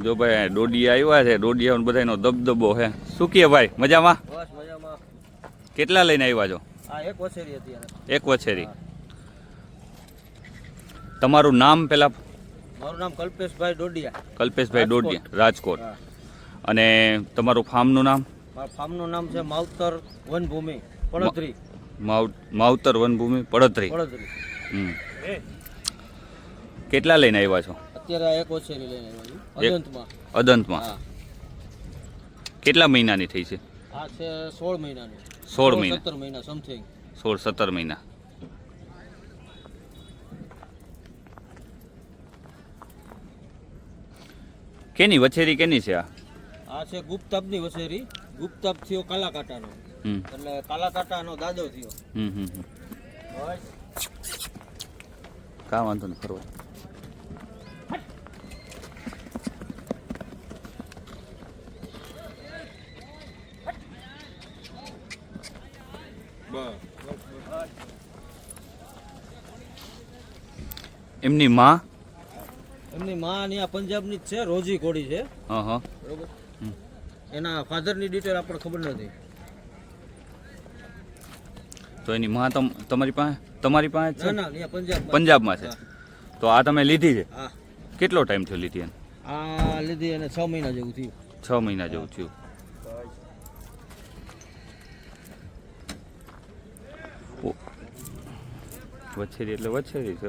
જો ભાઈ ડોડિયા આવ્યા છે, ડોડિયા બધાનો દબદબો છે. શું કહે ભાઈ, મજામાં? બસ મજામાં. કેટલા લઈને આવ્યા છો? આ એક વછેરી અત્યારે. એક વછેરી. તમારું નામ પેલા? મારું નામ કલ્પેશભાઈ ડોડિયા. કલ્પેશભાઈ ડોડિયા, રાજકોટ. અને તમારું ફાર્મનું નામ? મારા ફાર્મનું નામ છે માવતર વનભૂમિ પડધરી. માવતર વનભૂમિ પડધરી. કેટલા લઈને આવ્યા છો? અત્યારે આ એક વછેરી લઈને આવ્યા છું અદંતમાં. કેટલા મહિનાની થઈ છે? આ છે 16 મહિનાની. 16 મહિના, 17 મહિના સમથિંગ. 16-17 મહિના. કેની વછેરી કેની છે આ? આ છે ગુપ્તાબની વછેરી. ગુપ્તાબ થયો કાલાકાટાનો, એટલે કાલાકાટાનો દાદો થયો. કા વાંધો નહીં, ફરવા. એમની માં? એમની માં ની આ પંજાબની જ છે, રોજી ઘોડી છે. બરોબર. એના ફાધરની ડિટેલ આપણને ખબર નથી. તો એની માં તમારી પાસે છે? ના ના, પંજાબમાં છે. તો આ તમે લીધી છે? હા. કેટલો ટાઈમ થયો લીધી એને? આ લીધી એને 6 મહિના જેવું થયું. 6 મહિના જેવું થયું. વછેરી એટલે વછેરી છે.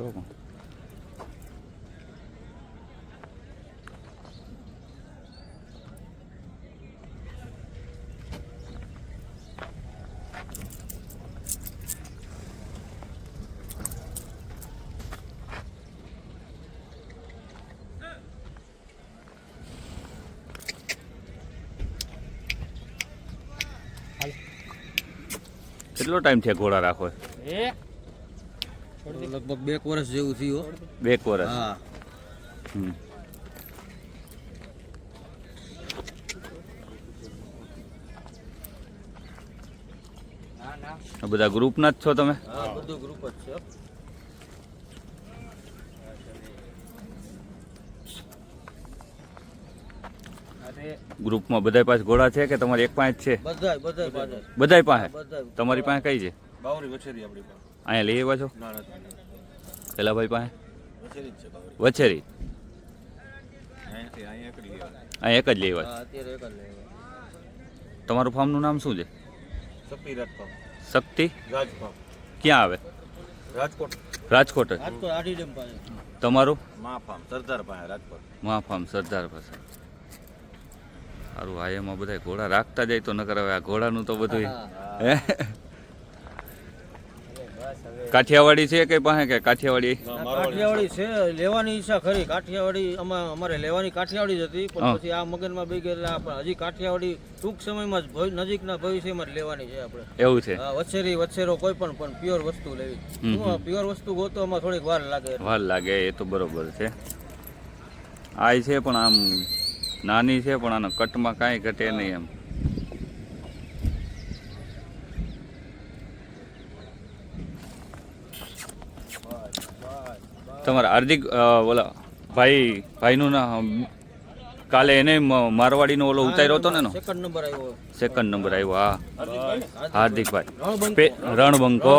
કેટલો ટાઈમ થયા ઘોડા રાખો? લગભગ 2 વર્ષ જેવું થયું. 2 વર્ષ. હા. બધા ગ્રુપના જ છો તમે? હા, બધું ગ્રુપ જ છે. ગ્રુપમાં બધાય પાસે ઘોડા છે કે તમારી એક પાસે જ છે? બધાય પાસે. તમારી પાસે કઈ છે? બાવરી વછેરી આપણી પાસે. અહીંયા લઈ આવ્યા છો? ના ના, પેલા ભાઈ પાસે વછેરી જ છે. વછેરી અહીંયા એક જ લઈ આવ્યા છો? અત્યારે એક જ લઈ આવ્યા. તમારું ફાર્મનું નામ શું છે? શક્તિ રાજફાર્મ. શક્તિ રાજફાર્મ ક્યાં આવે? રાજકોટ. રાજકોટ જ. રાજકોટ આડી ડેમ પાસે. તમારું? મા ફાર્મ સરદાર પાસે, રાજકોટ. મા ફાર્મ સરદાર પાસે. સારું. આ એમાં બધા ઘોડા રાખતા જાય તો નકર હવે આ ઘોડાનું તો બધું હે. કાઠિયાવાડી છે કે પાસે કે કાઠિયાવાડી? કાઠિયાવાડી છે, લેવાની ઈચ્છા ખરી. કાઠિયાવાડી અમારે લેવાની કાઠિયાવાડી જ હતી, પણ પછી આ મગનમાં બી ગયેલા. હજી કાઠિયાવાડી ટૂંક સમયમાં જ નજીકના ભવિષ્યમાં જ લેવાની છે આપણે. એવું છે? વછેરો કોઈ પણ પ્યોર વસ્તુ લેવી. પ્યોર વસ્તુ ગોતવામાં થોડીક વાર લાગે. એ તો બરોબર છે. આ છે પણ આમ નાની છે, પણ આનો કટમાં કાંઈ ઘટે નહીં એમ. તમારા હાર્દિક ઓલા ભાઈનું નામ કાલે એને મારવાડીનો ઓલો ઉતાર્યો હતો ને? સેકન્ડ નંબર આવ્યો. હા, હાર્દિકભાઈ રણબંકો.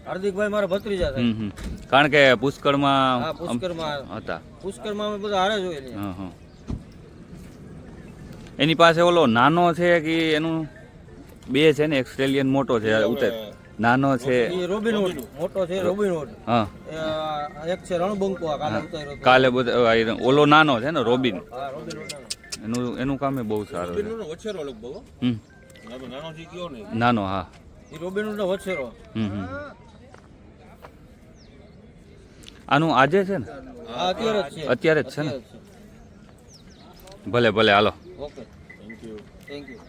હાર્દિકભાઈ મારા ભત્રીજા થાય. કારણ કે પુષ્કળમાં હતા. પુષ્કળમાં અમે બધા હારે જોઈએ. એની પાસે ઓલો નાનો છે કે એનું? 2 છે ને, ઓસ્ટ્રેલિયન મોટો છે, ઉતાર નાનો છે. રોબિનહુડ મોટો છે, રોબિનહુડ. હા. એક છે રણબંકો, કાલે ઉતાર્યો. કાલે ઓલો નાનો છે ને, રોબિન. હા, રોબિનહુડ. એનું કામ બહુ સારું છે. વછેરો લગભગ. નાનો છે કયો નહીં? નાનો. હા, એ રોબિનહુડ નો વછેરો. આનું આજે છે ને? અત્યારે જ છે ને? ભલે હાલો. Okay, thank you.